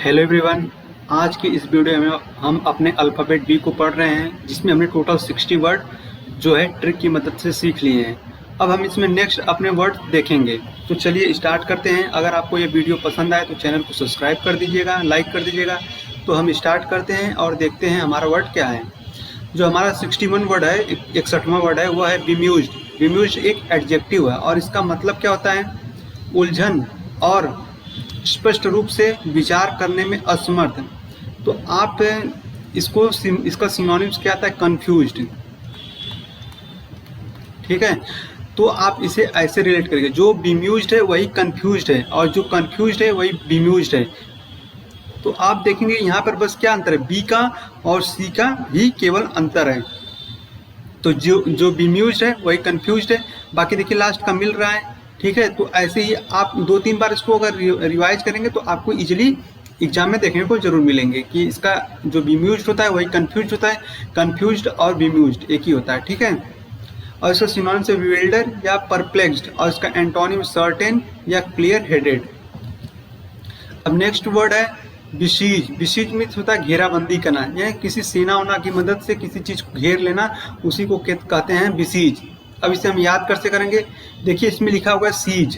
Hello everyone. आज की इस वीडियो में हम अपने अल्फ़ाबेट बी को पढ़ रहे हैं, जिसमें हमने टोटल 60 वर्ड जो है ट्रिक की मदद से सीख लिए हैं। अब हम इसमें नेक्स्ट अपने वर्ड देखेंगे। तो चलिए स्टार्ट करते हैं। अगर आपको ये वीडियो पसंद आए तो चैनल को सब्सक्राइब कर दीजिएगा, लाइक कर दीजिएगा। तो हम स्टार्ट करते हैं और देखते हैं हमारा वर्ड क्या है। जो हमारा 61 वर्ड है, 61वां वर्ड है, वो है बेम्यूज्ड। बेम्यूज्ड एक एडजेक्टिव है और इसका मतलब क्या होता है? उलझन और स्पष्ट रूप से विचार करने में असमर्थ। तो आप इसका सिनोनिम्स क्या आता है? कंफ्यूज्ड। ठीक है, तो आप इसे ऐसे रिलेट करेंगे, जो बेम्यूज्ड है वही कंफ्यूज्ड है और जो कंफ्यूज्ड है वही बेम्यूज्ड है। तो आप देखेंगे यहाँ पर बस क्या अंतर है? बी का और सी का ही केवल अंतर है। तो जो बेम्यूज्ड है वही कंफ्यूज्ड है, बाकी देखिए लास्ट का मिल रहा है। ठीक है, तो ऐसे ही आप 2-3 बार इसको अगर रिवाइज करेंगे तो आपको इजीली एग्जाम में देखने को जरूर मिलेंगे कि इसका जो बेम्यूज्ड होता है वही कंफ्यूज्ड होता है। कंफ्यूज्ड और बेम्यूज्ड एक ही होता है। ठीक है, और इसका सिनोनिम से bewildered या परप्लेक्स्ड, और इसका एंटोनिम सर्टेन या क्लियर हेडेड। अब नेक्स्ट वर्ड है बिसीज। बिसीज मीन्स होता है घेराबंदी करना, यानी किसी सेना वना की मदद से किसी चीज को घेर लेना, उसी को कहते हैं बिसीज। अब इसे हम याद कैसे करेंगे? देखिए इसमें लिखा हुआ है सीज।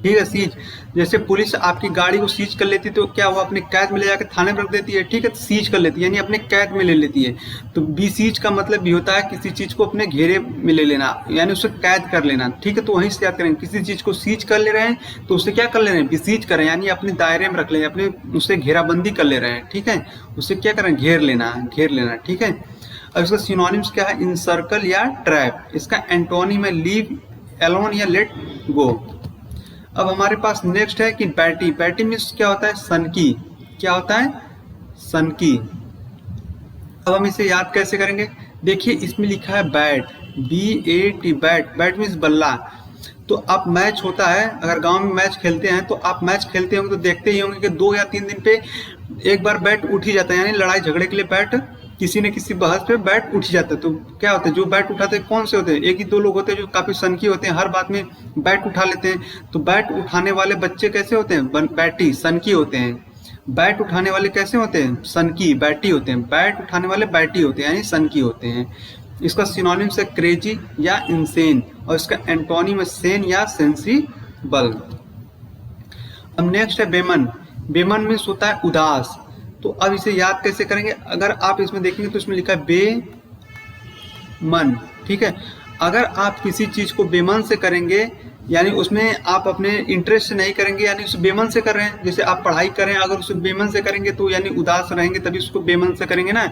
ठीक है, सीज। जैसे पुलिस आपकी गाड़ी को सीज कर लेती है तो क्या वो अपने कैद में ले जाकर थाने में रख देती है? ठीक है, सीज कर लेती है यानी अपने कैद में ले लेती है। तो बी सीज का मतलब भी होता है किसी चीज को अपने घेरे में ले लेना, यानी उसे कैद कर लेना। ठीक है, तो वहीं से याद करेंगे, किसी चीज को सीज कर ले रहे हैं तो उसे क्या कर ले रहे हैं? बिसीज कर रहे हैं, यानी अपने दायरे में रख ले, अपने उसे घेराबंदी कर ले रहे हैं। ठीक है, उसे क्या करें? घेर लेना। ठीक है, अब इसका सिनोनिम्स क्या है? इनसर्कल या ट्रैप। इसका एंटोनिम है लीव एलोन या लेट गो। अब हमारे पास नेक्स्ट है कि बैटी। बैटी मीन्स क्या होता है? सनकी। क्या होता है? सनकी। अब हम इसे याद कैसे करेंगे? देखिए इसमें लिखा है bat, BAT, bat. Bat means बल्ला। तो आप मैच होता है, अगर गांव में मैच खेलते हैं तो आप मैच खेलते होंगे तो देखते ही होंगे कि 2 या 3 दिन पे एक बार बैट उठ ही जाता है, यानी लड़ाई झगड़े के लिए बैट, किसी न किसी बहस पे बैट उठ जाता है। तो क्या होता है? जो बैट उठाते हैं कौन से होते हैं? एक ही 2 लोग होते हैं जो काफी सनकी होते हैं, हर बात में बैट उठा लेते हैं। तो बैट उठाने वाले बच्चे कैसे होते हैं? बैटी, सनकी होते हैं। बैट उठाने वाले कैसे होते हैं? सनकी, बैटी होते हैं। बैट उठाने वाले बैटी होते हैं, यानी सनकी होते हैं। इसका सिनोनिम है क्रेजी या इंसेन, और इसका एंटोनिम है सेन या सेंसिबल। अब नेक्स्ट है बेमन। बेमन मीन्स होता है उदास। तो अब इसे याद कैसे करेंगे? अगर आप इसमें देखेंगे तो इसमें लिखा है बेमन। ठीक है, अगर आप किसी चीज को बेमन से करेंगे यानी उसमें आप अपने इंटरेस्ट से नहीं करेंगे, यानी उसे बेमन से कर रहे हैं। जैसे आप पढ़ाई करें, अगर उसे बेमन से करेंगे तो यानी उदास रहेंगे, तभी उसको बेमन से करेंगे ना।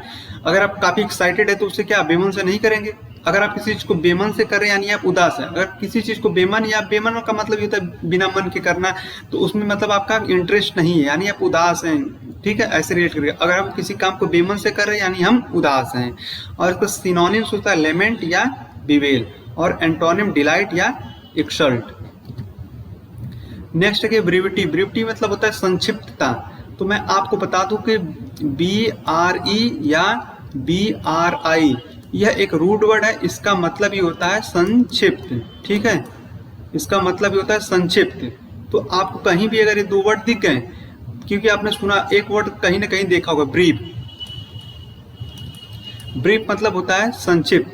अगर आप काफी एक्साइटेड है तो उसे क्या बेमन से नहीं करेंगे। अगर आप किसी चीज को बेमन से कर रहे हैं यानी आप उदास है। अगर किसी चीज को बेमन या बेमन का मतलब होता है बिना मन के करना, तो उसमें मतलब आपका इंटरेस्ट नहीं है, यानी आप उदास हैं। ठीक है, ऐसे रिलेट करिए। अगर हम किसी काम को बेमन से कर रहे हैं यानी हम उदास हैं। और इसका सिनोनिम्स होता है लेमेंट या बिवेल, और एंटोनिम डिलाइट या एक्सल्ट। नेक्स्ट है ब्रीविटी। ब्रीविटी मतलब होता है संक्षिप्तता। तो मैं आपको बता दूं कि BRE या BRI यह एक रूट वर्ड है। इसका मतलब ही होता है संक्षिप्त। ठीक है, इसका मतलब ही होता है संक्षिप्त। तो आपको कहीं भी अगर ये 2 वर्ड दिख गए, क्योंकि आपने सुना एक वर्ड कहीं ना कहीं देखा होगा, ब्रीफ। ब्रीफ मतलब होता है संक्षिप्त,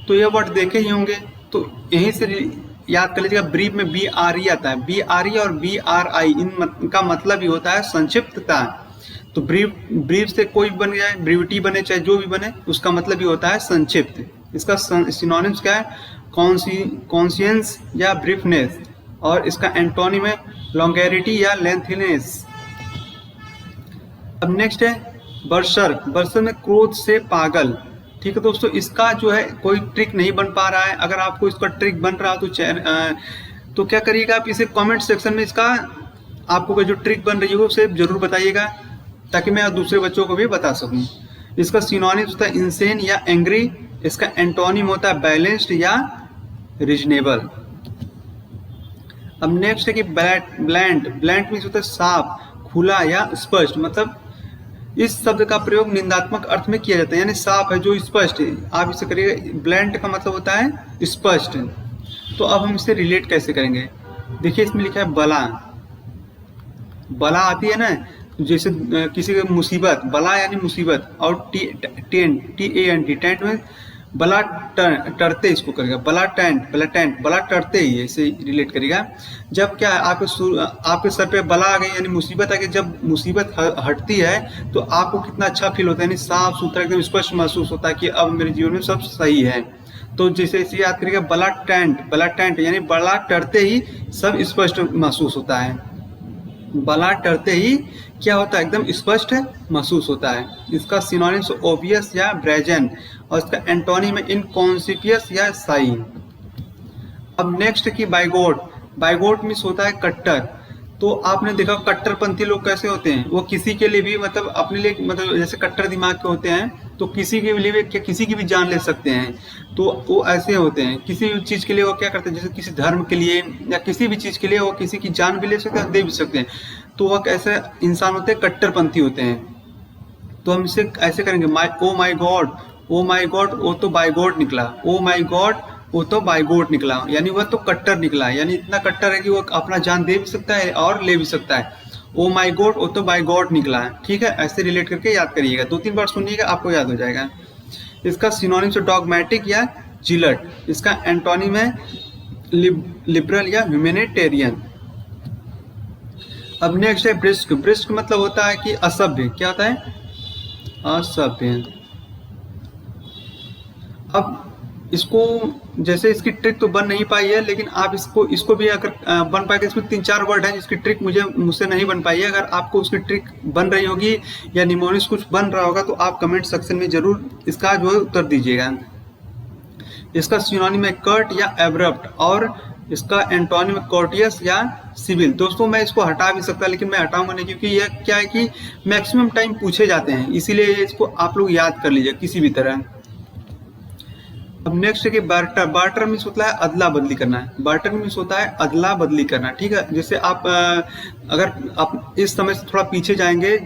तो ये वर्ड देखे ही होंगे। तो यहीं से याद कर लीजिएगा, ब्रीफ में BRE आता है। BRE और BRI इनका मतलब ही होता है संक्षिप्तता। तो ब्रीफ से कोई भी बन जाए, ब्रीविटी बने चाहे जो भी बने, उसका मतलब ही होता है संक्षिप्त। इसका सिनोनिम्स क्या है? कॉन्शियंस या ब्रीफनेस, और इसका एंटोनिम है लॉन्गेरिटी या लेंथनेस। अब नेक्स्ट है बर्सर्क। बर्सर्क में क्रोध से पागल। ठीक है दोस्तों, इसका जो है कोई ट्रिक नहीं बन पा रहा है। अगर आपको इसका ट्रिक बन रहा है तो क्या करिएगा, आप इसे कमेंट सेक्शन में इसका आपको जो ट्रिक बन रही है उसे जरूर बताइएगा, ताकि मैं दूसरे बच्चों को भी बता सकूं। इसका सिनोनिम होता है इंसेन या एंग्री। इसका एंटोनिम होता है बैलेंस्ड या रीजनेबल। अब नेक्स्ट है कि ब्लैंड। ब्लैंड मीन्स होता है साफ, खुला या स्पष्ट। मतलब इस शब्द का प्रयोग निंदात्मक अर्थ में किया जाता है, यानी साफ है, जो स्पष्ट है। आप इसे करिएगा, ब्लैंड का मतलब होता है स्पष्ट। तो अब हम इसे रिलेट कैसे करेंगे? देखिए इसमें लिखा है बला। बला आती है ना, जैसे किसी की मुसीबत, बला यानी मुसीबत, और टेंट में बला टरते इसको करेगा, बला टरते ही ऐसे रिलेट करेगा। जब क्या है आपके सर पे बला आ गई यानी मुसीबत आ गई, जब मुसीबत हटती है तो आपको कितना अच्छा फील होता है, यानी साफ सुथरा एकदम स्पष्ट महसूस होता है कि अब मेरे जीवन में सब सही है। तो जैसे इसे याद करिएगा, बला टेंट यानी बला टरते ही सब स्पष्ट महसूस होता है। बला टरते ही क्या होता है, एकदम स्पष्ट महसूस होता है। इसका सिनोनिम्स ओबियस या ब्रेजेंट, और इसका एंटोनिम है इनकॉन्सिपियस या साई। अब नेक्स्ट की बाइगोट मीन्स होता है कट्टर। तो आपने देखा कट्टरपंथी लोग कैसे होते हैं, वो किसी के लिए भी मतलब अपने लिए मतलब जैसे कट्टर दिमाग के होते हैं तो किसी के लिए भी किसी की भी जान ले सकते हैं। तो वो ऐसे होते हैं, किसी भी चीज़ के लिए वो क्या करते हैं, जैसे किसी धर्म के लिए या किसी भी चीज़ के लिए वो किसी की जान भी ले सकते हैं, दे भी सकते हैं। तो वह कैसे इंसान होते हैं, कट्टरपंथी होते हैं। तो हम इसे ऐसे करेंगे, ओ माई गॉड, वो तो बाय गॉड निकला, ओ माई गॉड वो तो बाय गॉड निकला, यानी वह तो कट्टर निकला, यानी इतना कट्टर है कि वो अपना जान दे भी सकता है और ले भी सकता है। ओ माई गॉड वो तो बाय गॉड निकला है। ठीक है, ऐसे रिलेट करके याद करिएगा, 2-3 बार सुनिएगा आपको याद हो जाएगा। इसका सिनोनिम्स डॉगमेटिक या जिलट, इसका एंटोनिम है लिबरल या ह्यूमैनिटेरियन। अब नेक्स्ट है ब्रिस्क मतलब होता है कि असभ्य, क्या होता है, असभ्य। अब इसको जैसे इसकी ट्रिक तो बन नहीं पाई है, लेकिन आप इसको भी अगर बन पाएगा, इसमें 3-4 वर्ड है जिसकी ट्रिक मुझसे नहीं बन पाई है। अगर आपको उसकी ट्रिक बन रही होगी या निमोनिक्स कुछ बन रहा होगा तो आप कमेंट सेक्शन में जरूर इसका जो है उत्तर दीजिएगा। इसका सिनोनिम है कर्ट या एब्रप्ट, और इसका एंटोनिम है कोर्टियस या सिविल। दोस्तों मैं इसको हटा भी सकता, लेकिन मैं हटाऊंगा नहीं, क्योंकि यह क्या है कि मैक्सिमम टाइम पूछे जाते हैं, इसीलिए इसको आप लोग याद कर लीजिए किसी भी तरह। अब नेक्स्ट है कि बार्टर मीन्स होता है अदला बदली करना है, बार्टर मीन्स होता है अदला बदली करना। ठीक है, जैसे आप अगर आप इस समय से थोड़ा पीछे जाएंगे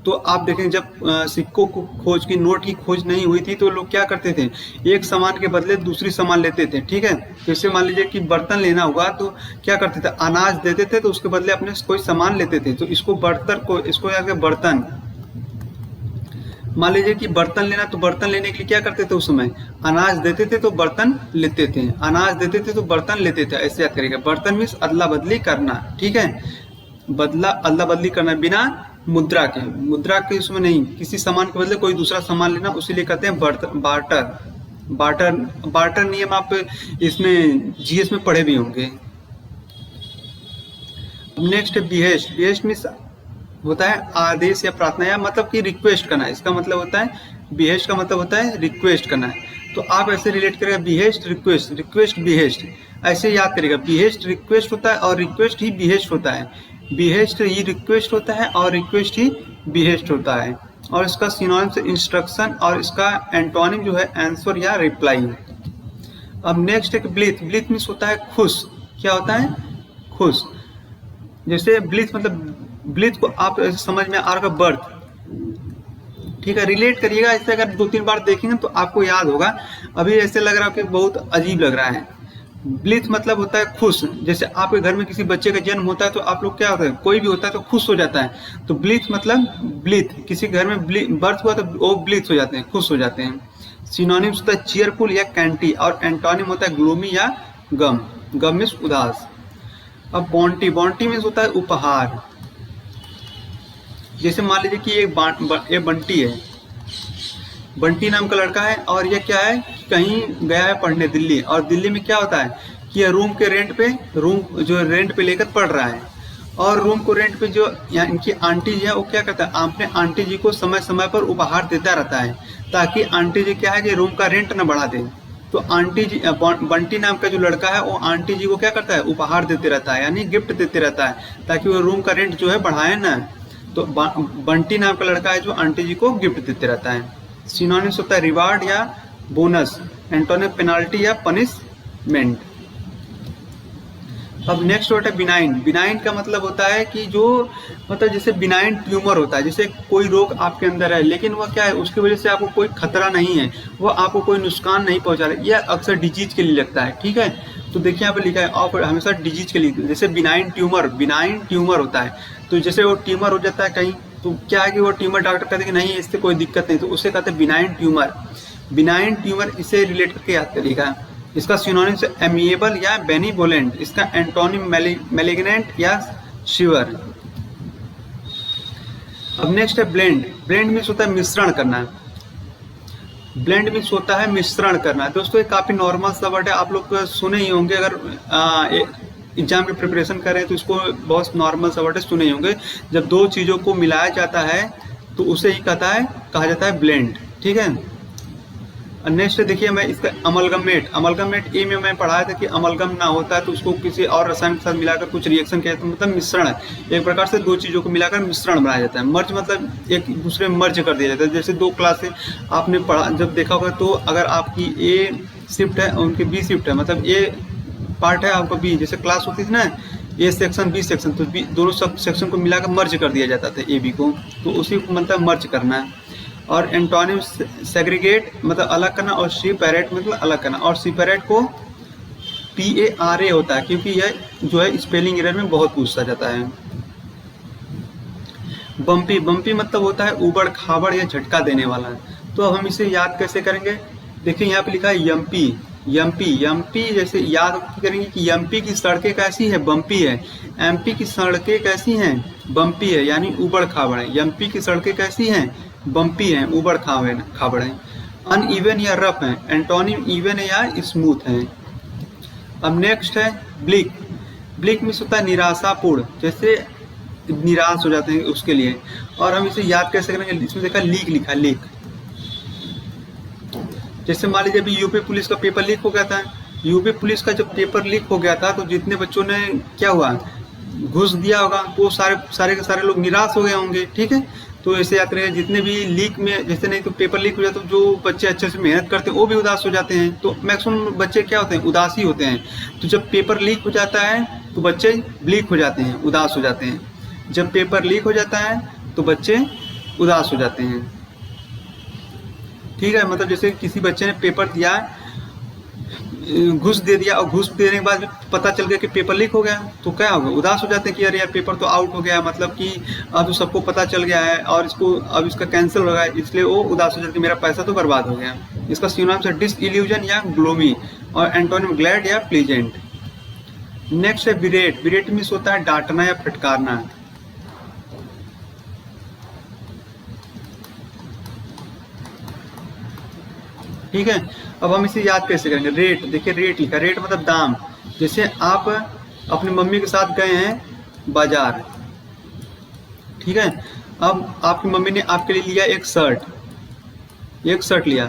तो आप देखेंगे जब सिक्कों को खोज की, नोट की खोज नहीं हुई थी तो लोग क्या करते थे, एक सामान के बदले दूसरी सामान लेते थे। ठीक है, जैसे मान लीजिए कि बर्तन लेना हुआ तो क्या करते थे, अनाज देते थे तो उसके बदले अपने कोई सामान लेते थे। तो इसको बर्तन, मान लीजिए कि बर्तन लेना, तो बर्तन लेने के लिए क्या करते थे, उस समय अनाज देते थे तो बर्तन लेते थे, अनाज देते थे तो बर्तन लेते थे, ऐसे याद करेगा। बर्तन मीन्स अदला बदली करना। ठीक है, अदला बदली करना बिना मुद्रा के उसमें नहीं, किसी सामान के बदले कोई दूसरा सामान लेना, उसीलिए कहते हैं बार्टर नियम आप इसमें जीएस में पढ़े भी होंगे। नेक्स्ट बिहेस्ट मीन्स होता है आदेश या प्रार्थना, या मतलब कि रिक्वेस्ट करना। इसका मतलब होता है, बिहेस्ट का मतलब होता है रिक्वेस्ट करना है। तो आप ऐसे रिलेट करेगा, बिहेस्ट रिक्वेस्ट बिहेस्ट, ऐसे याद करेगा। बिहेस्ट रिक्वेस्ट होता है और रिक्वेस्ट ही बिहेस्ट होता है, बिहेस्ट ही रिक्वेस्ट होता है और रिक्वेस्ट ही बिहेस्ट होता है। और इसका सिनोनिम से इंस्ट्रक्शन, और इसका एंटोनिम जो है आंसर या रिप्लाई। अब नेक्स्ट एक ब्लीथ मीन्स होता है खुश, क्या होता है, खुश। जैसे ब्लीथ को आप समझ में आ रहा, बर्थ। ठीक है, रिलेट करिएगा, ऐसे अगर 2-3 बार देखेंगे तो आपको याद होगा। अभी ऐसे लग रहा है कि बहुत अजीब लग रहा है। ब्लीथ मतलब होता है खुश। जैसे आपके घर में किसी बच्चे का जन्म होता है तो आप लोग क्या होता है, कोई भी होता है तो खुश हो जाता है। तो ब्लीथ मतलब किसी घर में बर्थ हुआ तो वो ब्लीथ हो जाते हैं, खुश हो जाते हैं। सिनोनिम्स होता है चीयरफुल या कैंटी, और एंटोनिम होता है ग्लूमी या गम मीन्स उदास। अब बॉन्टी मीन्स होता है उपहार। जैसे मान लीजिए कि एक बंटी है, बंटी नाम का लड़का है, और यह क्या है, कहीं गया है पढ़ने दिल्ली, और दिल्ली में क्या होता है कि यह रूम रेंट पे लेकर पढ़ रहा है। और रूम को रेंट पे जो यहाँ इनकी आंटी जी है वो क्या करता है, अपने आंटी जी को समय समय पर उपहार देता रहता है, ताकि आंटी जी क्या है कि रूम का रेंट न बढ़ा दे। तो आंटी जी, बंटी नाम का जो लड़का है वो आंटी जी को क्या करता है, उपहार देते रहता है, यानी गिफ्ट देते रहता है, ताकि वो रूम का रेंट जो है बढ़ाए ना। तो बंटी नाम का लड़का है जो आंटी जी को गिफ्ट देते रहता है। सिनोनिम्स होता है रिवार्ड या बोनस, एंटोनिम पेनाल्टी या पनिशमेंट। अब नेक्स्ट वर्ड है बिनाइन का मतलब होता है कि जो मतलब जैसे बिनाइन ट्यूमर होता है, जैसे कोई रोग आपके अंदर है लेकिन वह क्या है, उसकी वजह से आपको कोई खतरा नहीं है, वह आपको कोई नुकसान नहीं पहुंचा रहा है, यह अक्सर डिजीज के लिए लगता है। ठीक है, तो देखिए यहाँ पे लिखा है और हमेशा डिजीज के लिए, जैसे बिनाइन ट्यूमर होता है, तो जैसे वो ट्यूमर हो जाता है कहीं, तो क्या है कि वो ट्यूमर डॉक्टर कहते हैं कि नहीं इससे कोई दिक्कत नहीं, तो उसे कहते हैं बिनाइन ट्यूमर। बिनाइन ट्यूमर इसे रिलेट करके याद करिएगा। इसका सिनोनिम्स एमिएबल या बेनिवोलेंट, इसका एंटोनिम मैलिग्नेंट या शिवर। अब नेक्स्ट है ब्लेंड। ब्लेंड मीन्स होता है मिश्रण करना। ब्लेंड मीन्स होता है मिश्रण करना। दोस्तों ये काफी नॉर्मल सा वर्ड है, आप लोग सुने ही होंगे, अगर एग्जाम की प्रिपरेशन कर रहे हैं तो इसको बहुत नॉर्मल सा वर्ड है, सुने ही होंगे। जब दो चीजों को मिलाया जाता है तो उसे ही कहा जाता है ब्लेंड, ठीक है। नेक्स्ट देखिए मैं इसका अमलगमेट। अमलगमेट ए में मैं पढ़ाया था कि अमलगम ना होता है तो उसको किसी और रसायन के साथ मिलाकर कुछ रिएक्शन किया, तो मतलब मिश्रण है, एक प्रकार से दो चीजों को मिलाकर मिश्रण बनाया जाता है। मर्ज मतलब एक दूसरे में मर्ज कर दिया जाता है। जैसे दो क्लास से आपने पढ़ा जब देखा होगा, तो अगर आपकी ए शिफ्ट है और उनकी बी शिफ्ट है, मतलब ए पार्ट है आपका बी, जैसे क्लास होती थी ना ए सेक्शन बी सेक्शन, तो दोनों सब सेक्शन को मिलाकर मर्ज कर दिया जाता था ए बी को, तो उसी को मतलब मर्ज करना है। और एंटोनिम सेग्रीगेट मतलब अलग करना, और सेपरेट मतलब अलग करना, और सेपरेट को PARA होता है, क्योंकि यह जो है स्पेलिंग एरर में बहुत पूछा जाता है। बम्पी। बम्पी मतलब होता है उबड़ खाबड़ या झटका देने वाला। तो अब हम इसे याद कैसे करेंगे, देखिए यहाँ पे लिखा है यम्पी। यम्पी यम्पी जैसे याद करेंगे कि यम्पी की सड़कें कैसी है, बम्पी है। MP की सड़कें कैसी हैं, बम्पी है, यानी उबड़ खाबड़ है। यम्पी की सड़कें कैसी हैं, बम्पी है, उबड़ खाबड़ है। अनइवन या रफ है, एंटोनिम इवन है या स्मूथ है। अब नेक्स्ट है ब्लिक। ब्लिक मीन्स होता है निराशापूर्ण, जैसे निराश हो जाते हैं उसके लिए। और हम इसे याद कैसे करेंगे, इसमें देखा लीक लिखा, लीक। जैसे मान लीजिए अभी यूपी पुलिस का पेपर लीक हो गया था। यूपी पुलिस का जब पेपर लीक हो गया था तो जितने बच्चों ने क्या हुआ, घुस दिया होगा, तो सारे के सारे लोग निराश हो गए होंगे, ठीक है। तो ऐसे याद रहे, जितने भी लीक में, जैसे नहीं तो पेपर लीक हो जाता है तो जो बच्चे अच्छे से मेहनत करते हैं वो भी उदास हो जाते हैं। तो मैक्सिमम बच्चे क्या होते हैं, उदासी होते हैं। तो जब पेपर लीक हो जाता है तो बच्चे ब्लिक हो जाते हैं, उदास हो जाते हैं। जब पेपर लीक हो जाता है तो बच्चे उदास हो जाते हैं, ठीक है। मतलब जैसे किसी बच्चे ने पेपर दिया, घुस दे दिया, और घुस देने के बाद पता चल गया कि पेपर लीक हो गया, तो क्या होगा, उदास हो जाते हैं कि यार पेपर तो आउट हो गया, मतलब कि अब सबको पता चल गया है और अब इसका कैंसिल हो गया, इसलिए वो उदास हो जाते हैं, मेरा पैसा तो बर्बाद हो गया। इसका सिनोनिम्स है डिसइल्यूजन या ग्लोमी, और एंटोनिम ग्लैड या प्लीजेंट। नेक्स्ट है बिरेट। बिरेट मीन्स होता है डांटना या फटकारना। ठीक है। अब हम इसे याद कैसे करेंगे, रेट। देखिए रेट लिखा, रेट मतलब दाम। जैसे आप अपनी मम्मी के साथ गए हैं बाजार, ठीक है। अब आपकी मम्मी ने आपके लिए लिया एक शर्ट लिया,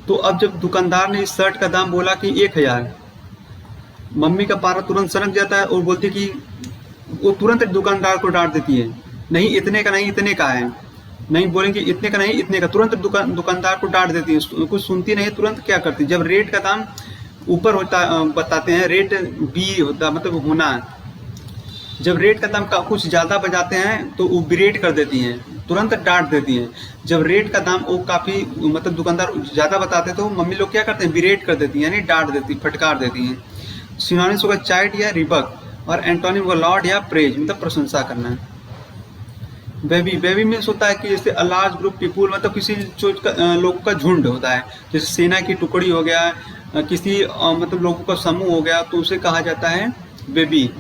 तो अब जब दुकानदार ने इस शर्ट का दाम बोला कि 1000, मम्मी का पारा तुरंत सनक जाता है और बोलती कि वो तुरंत दुकानदार को डांट देती है, नहीं इतने का नहीं, इतने का है। नहीं बोलेंगे इतने का नहीं, इतने का, तुरंत दुकानदार को डांट देती है, कुछ सुनती नहीं, तुरंत क्या करती है, जब रेट का दाम ऊपर होता बताते हैं, रेट बी होता मतलब होना, जब रेट का दाम का कुछ ज़्यादा बजाते हैं तो वो बिरेट कर देती हैं, तुरंत डांट देती हैं। जब रेट का दाम वो काफ़ी मतलब दुकानदार ज़्यादा बताते तो मम्मी लोग क्या करते हैं, बिरेट कर देती हैं, यानी डांट देती, फटकार देती हैं। सिनोनिम्स होगा चाइड या रिबक, और एंटोनिम होगा लॉर्ड या प्रेज, मतलब प्रशंसा करना है। बेबी। बेबी मीन्स होता है कि जैसे अ लार्ज ग्रुप पीपुल, मतलब किसी लोगों का झुंड होता है, जैसे सेना की टुकड़ी हो गया, किसी मतलब लोगों का समूह हो गया, तो उसे कहा जाता है बेबी,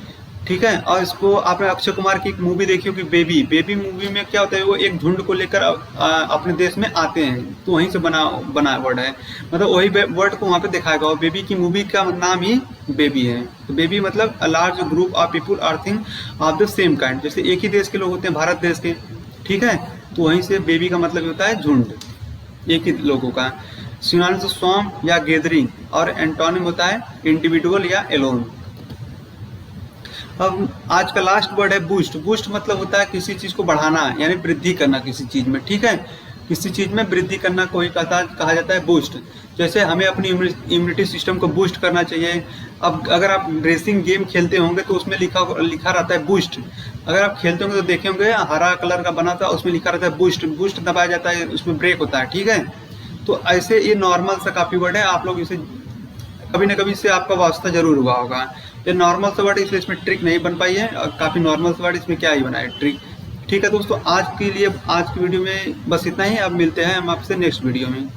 ठीक है। और इसको आपने अक्षय कुमार की एक मूवी देखी होगी बेबी। बेबी मूवी में क्या होता है, वो एक झुंड को लेकर अपने देश में आते हैं, तो वहीं से बना वर्ड है, मतलब वही वर्ड को वहाँ पे दिखाया गया। और बेबी की मूवी का नाम ही बेबी है। तो बेबी मतलब a large group of people or thing of the same kind, जैसे एक ही देश के लोग होते हैं, भारत देश के, ठीक है। तो वहीं से बेबी का मतलब होता है झुंड, एक ही लोगों का। सिनोनिम्स स्वॉर्म या गैदरिंग, और एंटोनिम होता है इंडिविजुअल या एलोन। अब आज का लास्ट वर्ड है बूस्ट। बूस्ट मतलब होता है किसी चीज को बढ़ाना, यानी वृद्धि करना किसी चीज में, ठीक है। किसी चीज में वृद्धि करना को ही कहा जाता है बूस्ट। जैसे हमें अपनी इम्यूनिटी सिस्टम को बूस्ट करना चाहिए। अब अगर आप रेसिंग गेम खेलते होंगे तो उसमें लिखा रहता है बूस्ट। अगर आप खेलते होंगे तो देखे होंगे हरा कलर का बना था, उसमें लिखा रहता है बूस्ट। बूस्ट दबाया जाता है, उसमें ब्रेक होता है, ठीक है। तो ऐसे ये नॉर्मल सा काफी वर्ड है, आप लोग इसे कभी ना कभी इससे आपका वास्ता जरूर हुआ होगा। ये नॉर्मल सा वर्ड है इसलिए इसमें ट्रिक नहीं बन पाई है, और काफ़ी नॉर्मल सा वर्ड इसमें क्या ही बना है ट्रिक। ठीक है दोस्तों, आज के लिए आज की वीडियो में बस इतना ही। अब मिलते हैं हम आपसे नेक्स्ट वीडियो में।